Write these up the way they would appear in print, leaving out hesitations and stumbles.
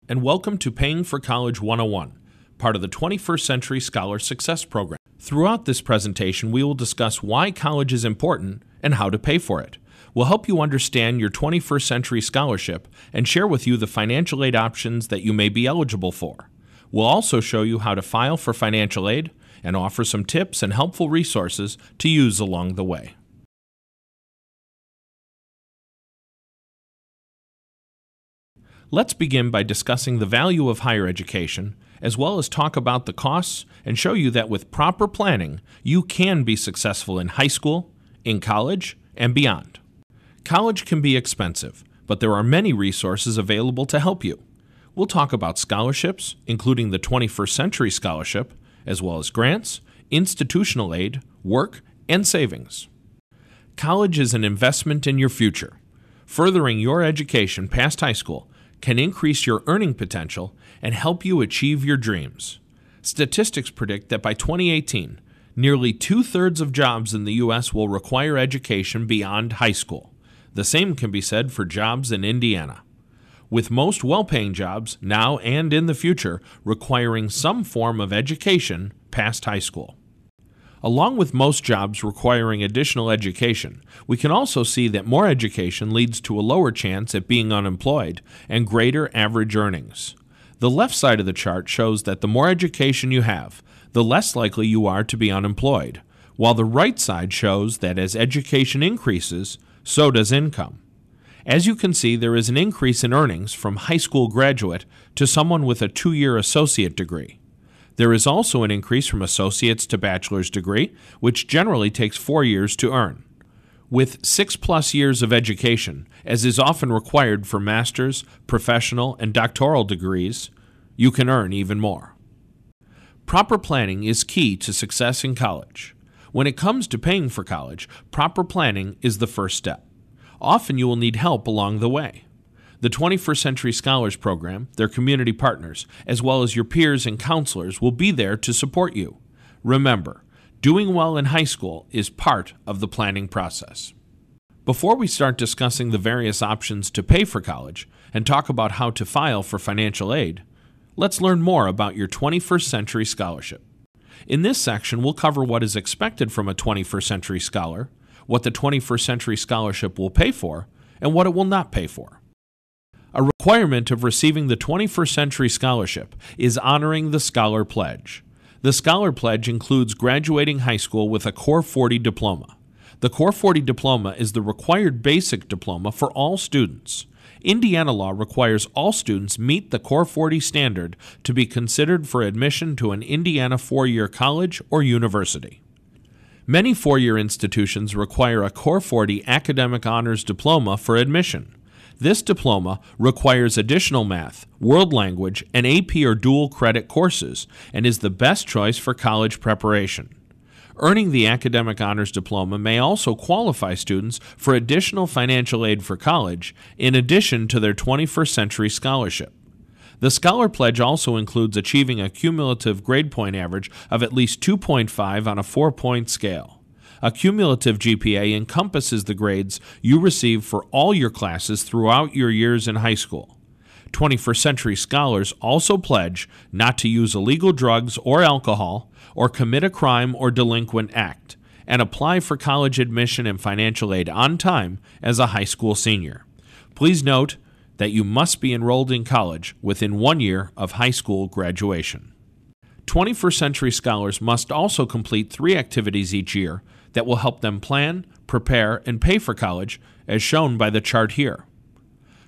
and welcome to Paying for College 101, part of the 21st Century Scholar Success Program. Throughout this presentation, we will discuss why college is important and how to pay for it. We'll help you understand your 21st Century Scholarship and share with you the financial aid options that you may be eligible for. We'll also show you how to file for financial aid and offer some tips and helpful resources to use along the way. Let's begin by discussing the value of higher education, as well as talk about the costs and show you that with proper planning, you can be successful in high school, in college, and beyond. College can be expensive, but there are many resources available to help you. We'll talk about scholarships, including the 21st Century Scholarship, as well as grants, institutional aid, work, and savings. College is an investment in your future. Furthering your education past high school can increase your earning potential and help you achieve your dreams. Statistics predict that by 2018, nearly 2/3 of jobs in the U.S. will require education beyond high school. The same can be said for jobs in Indiana, with most well-paying jobs now and in the future requiring some form of education past high school. Along with most jobs requiring additional education, we can also see that more education leads to a lower chance at being unemployed and greater average earnings. The left side of the chart shows that the more education you have, the less likely you are to be unemployed, while the right side shows that as education increases, so does income. As you can see, there is an increase in earnings from high school graduate to someone with a 2-year associate degree. There is also an increase from associate's to bachelor's degree, which generally takes 4 years to earn. With 6+ years of education, as is often required for master's, professional, and doctoral degrees, you can earn even more. Proper planning is key to success in college. When it comes to paying for college, proper planning is the first step. Often you will need help along the way. The 21st Century Scholars Program, their community partners, as well as your peers and counselors will be there to support you. Remember, doing well in high school is part of the planning process. Before we start discussing the various options to pay for college and talk about how to file for financial aid, let's learn more about your 21st Century Scholarship. In this section, we'll cover what is expected from a 21st Century Scholar, what the 21st Century Scholarship will pay for, and what it will not pay for. A requirement of receiving the 21st Century Scholarship is honoring the Scholar Pledge. The Scholar Pledge includes graduating high school with a Core 40 diploma. The Core 40 diploma is the required basic diploma for all students. Indiana law requires all students meet the Core 40 standard to be considered for admission to an Indiana 4-year college or university. Many 4-year institutions require a Core 40 academic honors diploma for admission. This diploma requires additional math, world language, and AP or dual credit courses and is the best choice for college preparation. Earning the academic honors diploma may also qualify students for additional financial aid for college in addition to their 21st Century Scholarship. The Scholar Pledge also includes achieving a cumulative grade point average of at least 2.5 on a 4-point scale. A cumulative GPA encompasses the grades you receive for all your classes throughout your years in high school. 21st Century Scholars also pledge not to use illegal drugs or alcohol or commit a crime or delinquent act, and apply for college admission and financial aid on time as a high school senior. Please note that you must be enrolled in college within 1 year of high school graduation. 21st Century Scholars must also complete 3 activities each year that will help them plan, prepare, and pay for college, as shown by the chart here.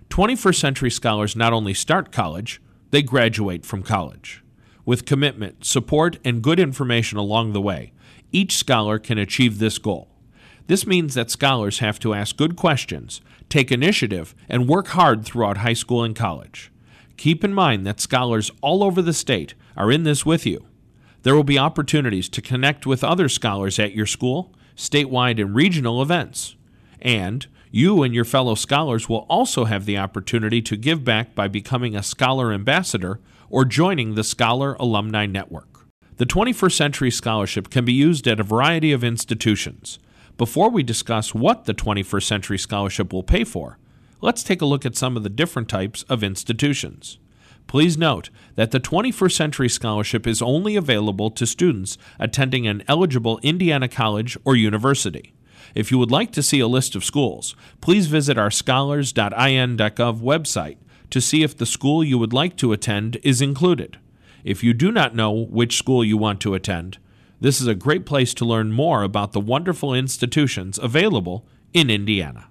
21st Century Scholars not only start college, they graduate from college. With commitment, support, and good information along the way, each scholar can achieve this goal. This means that scholars have to ask good questions, take initiative, and work hard throughout high school and college. Keep in mind that scholars all over the state are in this with you. There will be opportunities to connect with other scholars at your school, statewide and regional events. And you and your fellow scholars will also have the opportunity to give back by becoming a Scholar Ambassador or joining the Scholar Alumni Network. The 21st Century Scholarship can be used at a variety of institutions. Before we discuss what the 21st Century Scholarship will pay for, let's take a look at some of the different types of institutions. Please note that the 21st Century Scholarship is only available to students attending an eligible Indiana college or university. If you would like to see a list of schools, please visit our scholars.in.gov website to see if the school you would like to attend is included. If you do not know which school you want to attend, this is a great place to learn more about the wonderful institutions available in Indiana.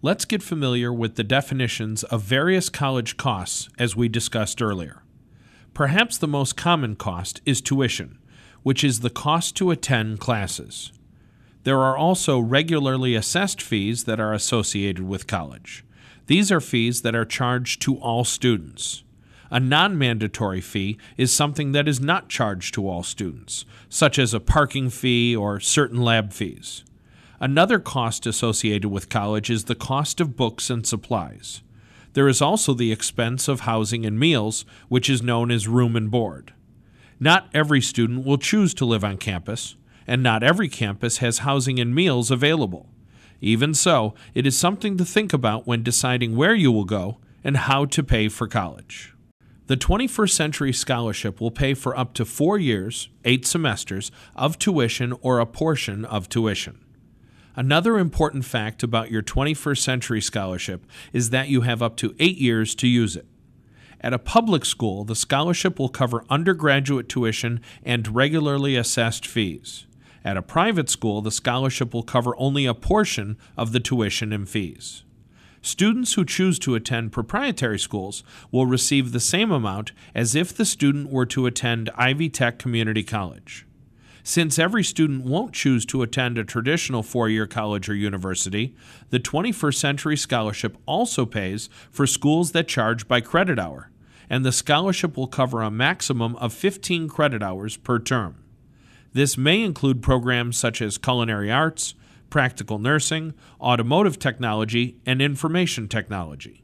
Let's get familiar with the definitions of various college costs as we discussed earlier. Perhaps the most common cost is tuition, which is the cost to attend classes. There are also regularly assessed fees that are associated with college. These are fees that are charged to all students. A non-mandatory fee is something that is not charged to all students, such as a parking fee or certain lab fees. Another cost associated with college is the cost of books and supplies. There is also the expense of housing and meals, which is known as room and board. Not every student will choose to live on campus, and not every campus has housing and meals available. Even so, it is something to think about when deciding where you will go and how to pay for college. The 21st Century Scholarship will pay for up to 4 years, 8 semesters, of tuition or a portion of tuition. Another important fact about your 21st Century Scholarship is that you have up to 8 years to use it. At a public school, the scholarship will cover undergraduate tuition and regularly assessed fees. At a private school, the scholarship will cover only a portion of the tuition and fees. Students who choose to attend proprietary schools will receive the same amount as if the student were to attend Ivy Tech Community College. Since every student won't choose to attend a traditional 4-year college or university, the 21st Century Scholarship also pays for schools that charge by credit hour, and the scholarship will cover a maximum of 15 credit hours per term. This may include programs such as culinary arts, practical nursing, automotive technology, and information technology.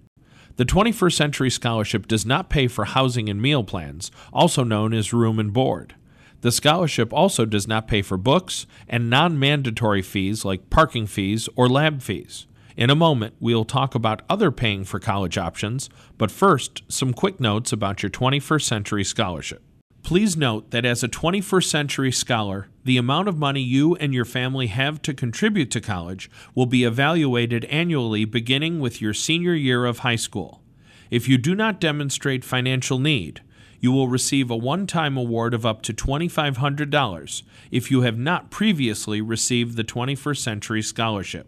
The 21st Century Scholarship does not pay for housing and meal plans, also known as room and board. The scholarship also does not pay for books and non-mandatory fees like parking fees or lab fees. In a moment, we'll talk about other paying for college options, but first, some quick notes about your 21st Century Scholarship. Please note that as a 21st Century Scholar, the amount of money you and your family have to contribute to college will be evaluated annually beginning with your senior year of high school. If you do not demonstrate financial need, you will receive a one-time award of up to $2,500 if you have not previously received the 21st Century Scholarship.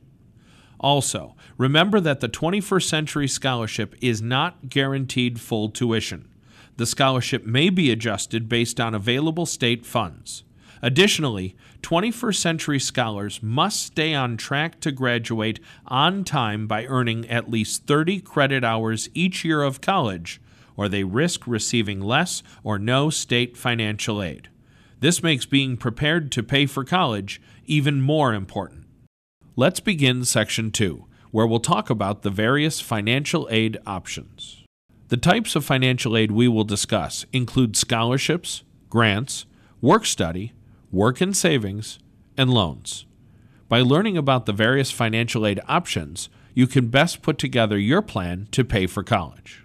Also, remember that the 21st Century Scholarship is not guaranteed full tuition. The scholarship may be adjusted based on available state funds. Additionally, 21st Century Scholars must stay on track to graduate on time by earning at least 30 credit hours each year of college, or they risk receiving less or no state financial aid. This makes being prepared to pay for college even more important. Let's begin Section 2, where we'll talk about the various financial aid options. The types of financial aid we will discuss include scholarships, grants, work study, work and savings, and loans. By learning about the various financial aid options, you can best put together your plan to pay for college.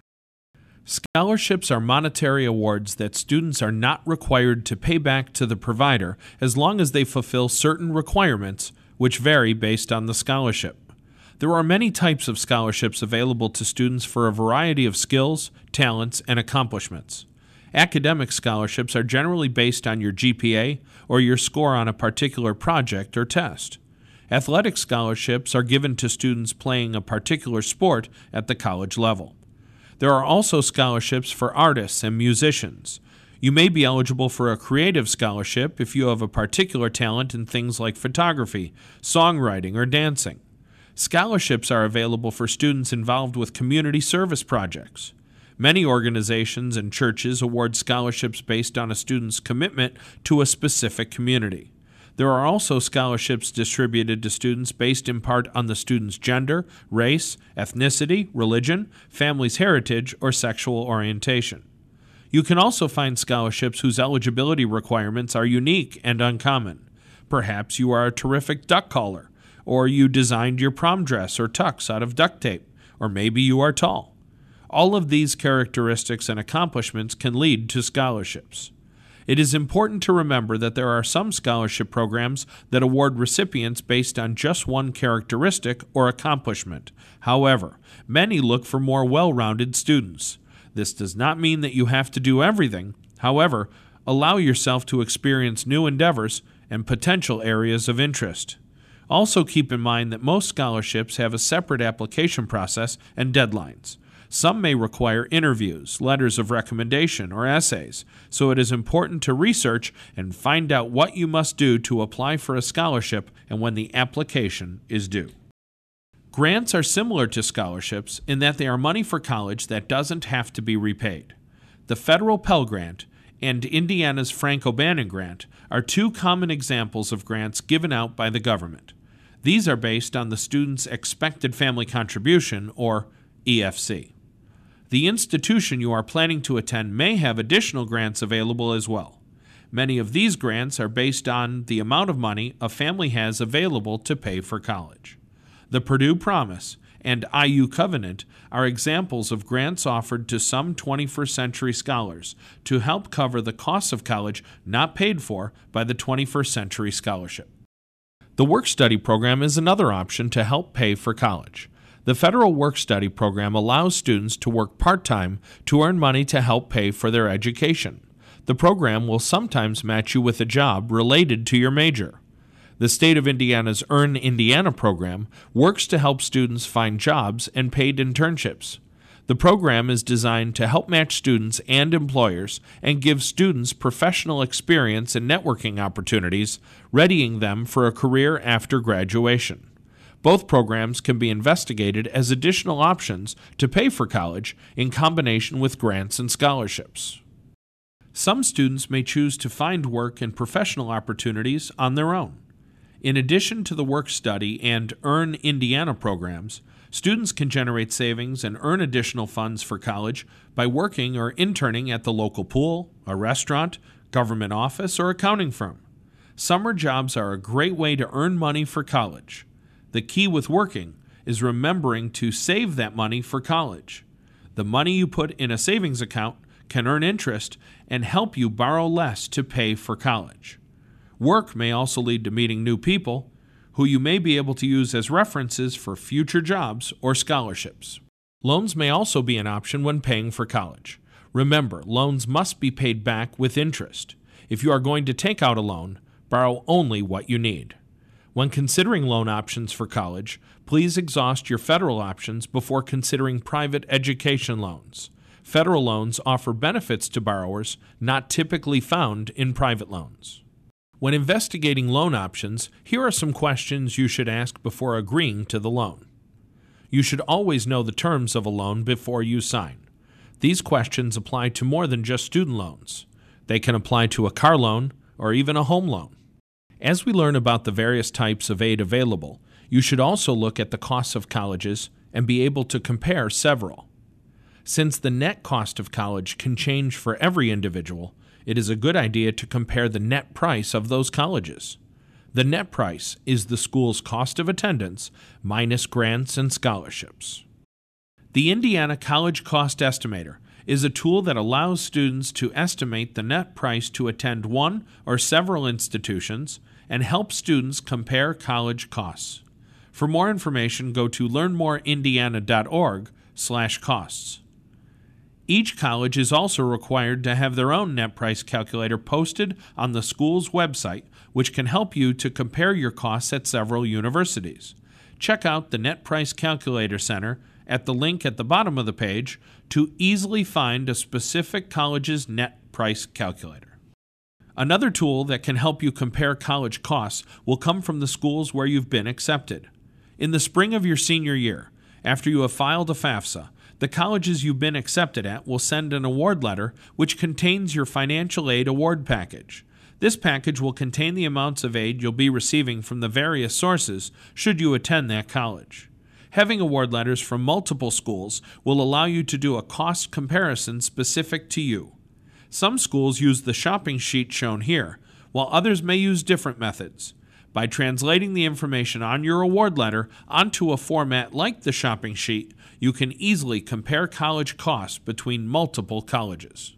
Scholarships are monetary awards that students are not required to pay back to the provider as long as they fulfill certain requirements, which vary based on the scholarship. There are many types of scholarships available to students for a variety of skills, talents, and accomplishments. Academic scholarships are generally based on your GPA or your score on a particular project or test. Athletic scholarships are given to students playing a particular sport at the college level. There are also scholarships for artists and musicians. You may be eligible for a creative scholarship if you have a particular talent in things like photography, songwriting, or dancing. Scholarships are available for students involved with community service projects. Many organizations and churches award scholarships based on a student's commitment to a specific community. There are also scholarships distributed to students based in part on the student's gender, race, ethnicity, religion, family's heritage, or sexual orientation. You can also find scholarships whose eligibility requirements are unique and uncommon. Perhaps you are a terrific duck caller, or you designed your prom dress or tux out of duct tape, or maybe you are tall. All of these characteristics and accomplishments can lead to scholarships. It is important to remember that there are some scholarship programs that award recipients based on just one characteristic or accomplishment. However, many look for more well-rounded students. This does not mean that you have to do everything. However, allow yourself to experience new endeavors and potential areas of interest. Also keep in mind that most scholarships have a separate application process and deadlines. Some may require interviews, letters of recommendation, or essays, so it is important to research and find out what you must do to apply for a scholarship and when the application is due. Grants are similar to scholarships in that they are money for college that doesn't have to be repaid. The federal Pell Grant and Indiana's Franco-Bannon Grant are two common examples of grants given out by the government. These are based on the student's expected family contribution, or EFC. The institution you are planning to attend may have additional grants available as well. Many of these grants are based on the amount of money a family has available to pay for college. The Purdue Promise and IU Covenant are examples of grants offered to some 21st century scholars to help cover the costs of college not paid for by the 21st Century Scholarship. The work-study program is another option to help pay for college. The federal work-study program allows students to work part-time to earn money to help pay for their education. The program will sometimes match you with a job related to your major. The state of Indiana's Earn Indiana program works to help students find jobs and paid internships. The program is designed to help match students and employers and give students professional experience and networking opportunities, readying them for a career after graduation. Both programs can be investigated as additional options to pay for college in combination with grants and scholarships. Some students may choose to find work and professional opportunities on their own. In addition to the work-study and Earn Indiana programs, students can generate savings and earn additional funds for college by working or interning at the local pool, a restaurant, government office, or accounting firm. Summer jobs are a great way to earn money for college. The key with working is remembering to save that money for college. The money you put in a savings account can earn interest and help you borrow less to pay for college. Work may also lead to meeting new people who you may be able to use as references for future jobs or scholarships. Loans may also be an option when paying for college. Remember, loans must be paid back with interest. If you are going to take out a loan, borrow only what you need. When considering loan options for college, please exhaust your federal options before considering private education loans. Federal loans offer benefits to borrowers not typically found in private loans. When investigating loan options, here are some questions you should ask before agreeing to the loan. You should always know the terms of a loan before you sign. These questions apply to more than just student loans. They can apply to a car loan or even a home loan. As we learn about the various types of aid available, you should also look at the costs of colleges and be able to compare several. Since the net cost of college can change for every individual, it is a good idea to compare the net price of those colleges. The net price is the school's cost of attendance minus grants and scholarships. The Indiana College Cost Estimator is a tool that allows students to estimate the net price to attend one or several institutions and help students compare college costs. For more information, go to learnmoreindiana.org/costs. Each college is also required to have their own net price calculator posted on the school's website, which can help you to compare your costs at several universities. Check out the Net Price Calculator Center at the link at the bottom of the page to easily find a specific college's net price calculator. Another tool that can help you compare college costs will come from the schools where you've been accepted. In the spring of your senior year, after you have filed a FAFSA, the colleges you've been accepted at will send an award letter which contains your financial aid award package. This package will contain the amounts of aid you'll be receiving from the various sources should you attend that college. Having award letters from multiple schools will allow you to do a cost comparison specific to you. Some schools use the shopping sheet shown here, while others may use different methods. By translating the information on your award letter onto a format like the shopping sheet, you can easily compare college costs between multiple colleges.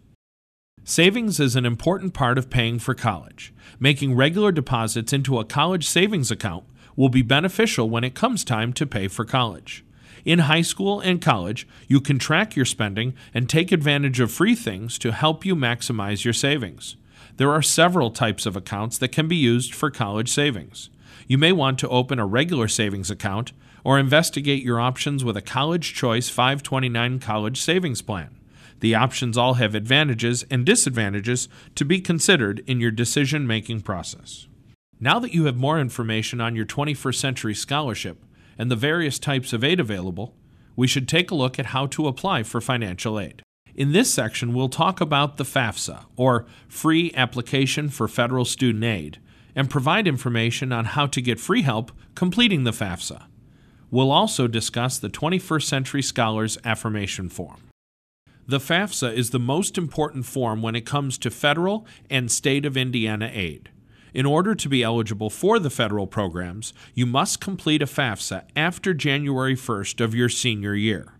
Savings is an important part of paying for college. Making regular deposits into a college savings account will be beneficial when it comes time to pay for college. In high school and college, you can track your spending and take advantage of free things to help you maximize your savings. There are several types of accounts that can be used for college savings. You may want to open a regular savings account or investigate your options with a College Choice 529 college savings plan. The options all have advantages and disadvantages to be considered in your decision-making process. Now that you have more information on your 21st Century Scholarship and the various types of aid available, we should take a look at how to apply for financial aid. In this section, we'll talk about the FAFSA, or Free Application for Federal Student Aid, and provide information on how to get free help completing the FAFSA. We'll also discuss the 21st Century Scholars Affirmation Form. The FAFSA is the most important form when it comes to federal and state of Indiana aid. In order to be eligible for the federal programs, you must complete a FAFSA after January 1st of your senior year.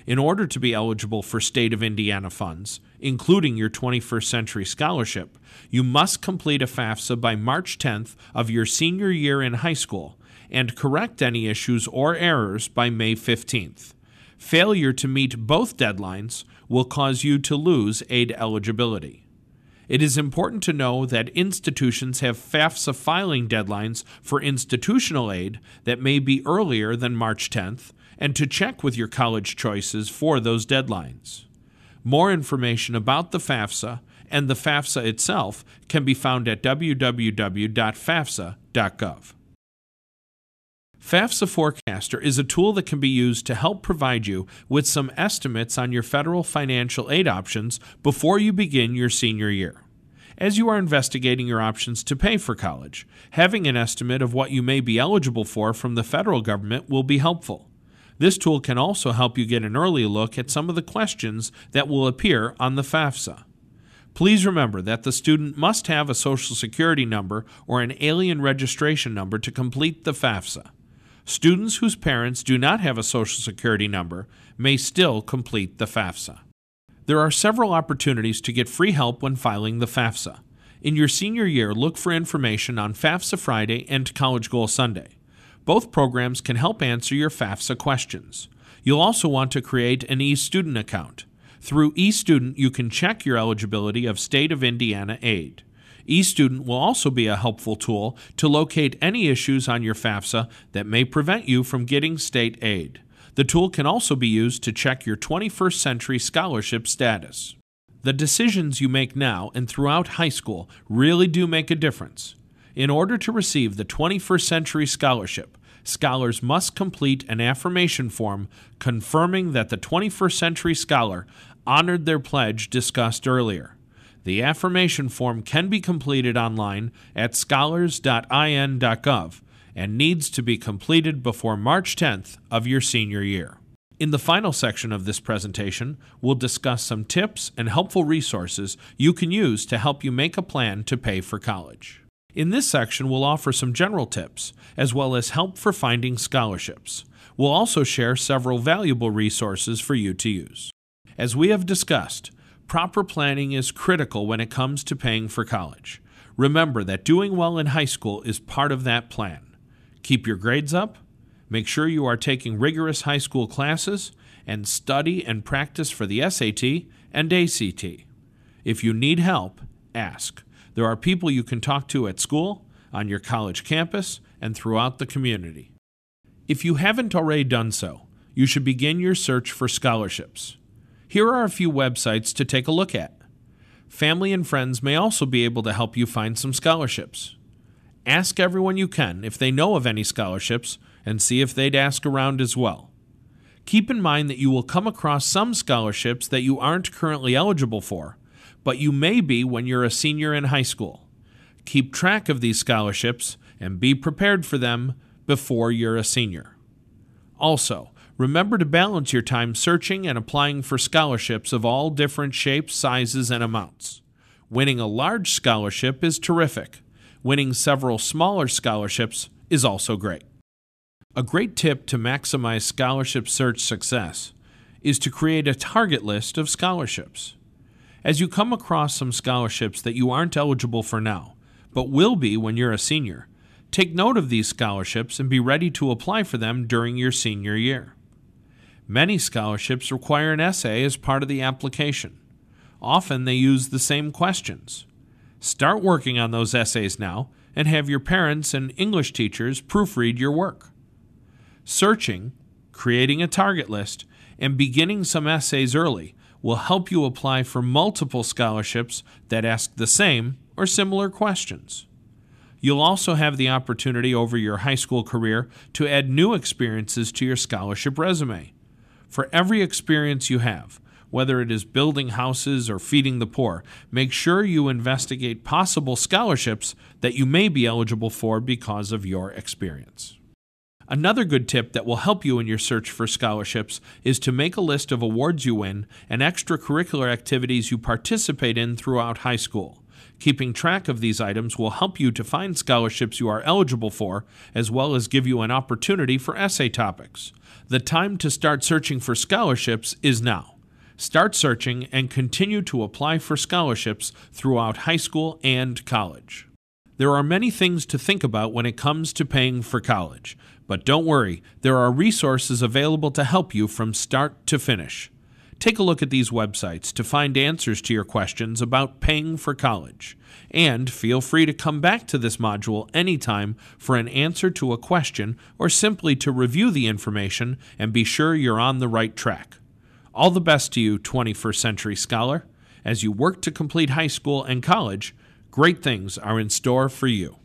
In order to be eligible for state of Indiana funds, including your 21st Century Scholarship, you must complete a FAFSA by March 10th of your senior year in high school and correct any issues or errors by May 15th. Failure to meet both deadlines will cause you to lose aid eligibility. It is important to know that institutions have FAFSA filing deadlines for institutional aid that may be earlier than March 10th, and to check with your college choices for those deadlines. More information about the FAFSA and the FAFSA itself can be found at www.fafsa.gov. FAFSA Forecaster is a tool that can be used to help provide you with some estimates on your federal financial aid options before you begin your senior year. As you are investigating your options to pay for college, having an estimate of what you may be eligible for from the federal government will be helpful. This tool can also help you get an early look at some of the questions that will appear on the FAFSA. Please remember that the student must have a Social Security number or an alien registration number to complete the FAFSA. Students whose parents do not have a Social Security number may still complete the FAFSA. There are several opportunities to get free help when filing the FAFSA. In your senior year, look for information on FAFSA Friday and College Goal Sunday. Both programs can help answer your FAFSA questions. You'll also want to create an eStudent account. Through eStudent, you can check your eligibility of State of Indiana aid. eStudent will also be a helpful tool to locate any issues on your FAFSA that may prevent you from getting state aid. The tool can also be used to check your 21st Century Scholarship status. The decisions you make now and throughout high school really do make a difference. In order to receive the 21st Century Scholarship, scholars must complete an affirmation form confirming that the 21st Century Scholar honored their pledge discussed earlier. The affirmation form can be completed online at scholars.in.gov and needs to be completed before March 10th of your senior year. In the final section of this presentation, we'll discuss some tips and helpful resources you can use to help you make a plan to pay for college. In this section, we'll offer some general tips, as well as help for finding scholarships. We'll also share several valuable resources for you to use. As we have discussed, proper planning is critical when it comes to paying for college. Remember that doing well in high school is part of that plan. Keep your grades up, make sure you are taking rigorous high school classes, and study and practice for the SAT and ACT. If you need help, ask. There are people you can talk to at school, on your college campus, and throughout the community. If you haven't already done so, you should begin your search for scholarships. Here are a few websites to take a look at. Family and friends may also be able to help you find some scholarships. Ask everyone you can if they know of any scholarships and see if they'd ask around as well. Keep in mind that you will come across some scholarships that you aren't currently eligible for, but you may be when you're a senior in high school. Keep track of these scholarships and be prepared for them before you're a senior. Also, remember to balance your time searching and applying for scholarships of all different shapes, sizes, and amounts. Winning a large scholarship is terrific. Winning several smaller scholarships is also great. A great tip to maximize scholarship search success is to create a target list of scholarships. As you come across some scholarships that you aren't eligible for now, but will be when you're a senior, take note of these scholarships and be ready to apply for them during your senior year. Many scholarships require an essay as part of the application. Often they use the same questions. Start working on those essays now and have your parents and English teachers proofread your work. Searching, creating a target list, and beginning some essays early will help you apply for multiple scholarships that ask the same or similar questions. You'll also have the opportunity over your high school career to add new experiences to your scholarship resume. For every experience you have, whether it is building houses or feeding the poor, make sure you investigate possible scholarships that you may be eligible for because of your experience. Another good tip that will help you in your search for scholarships is to make a list of awards you win and extracurricular activities you participate in throughout high school. Keeping track of these items will help you to find scholarships you are eligible for, as well as give you an opportunity for essay topics. The time to start searching for scholarships is now. Start searching and continue to apply for scholarships throughout high school and college. There are many things to think about when it comes to paying for college, but don't worry, there are resources available to help you from start to finish. Take a look at these websites to find answers to your questions about paying for college. And feel free to come back to this module anytime for an answer to a question or simply to review the information and be sure you're on the right track. All the best to you, 21st Century Scholar. As you work to complete high school and college, great things are in store for you.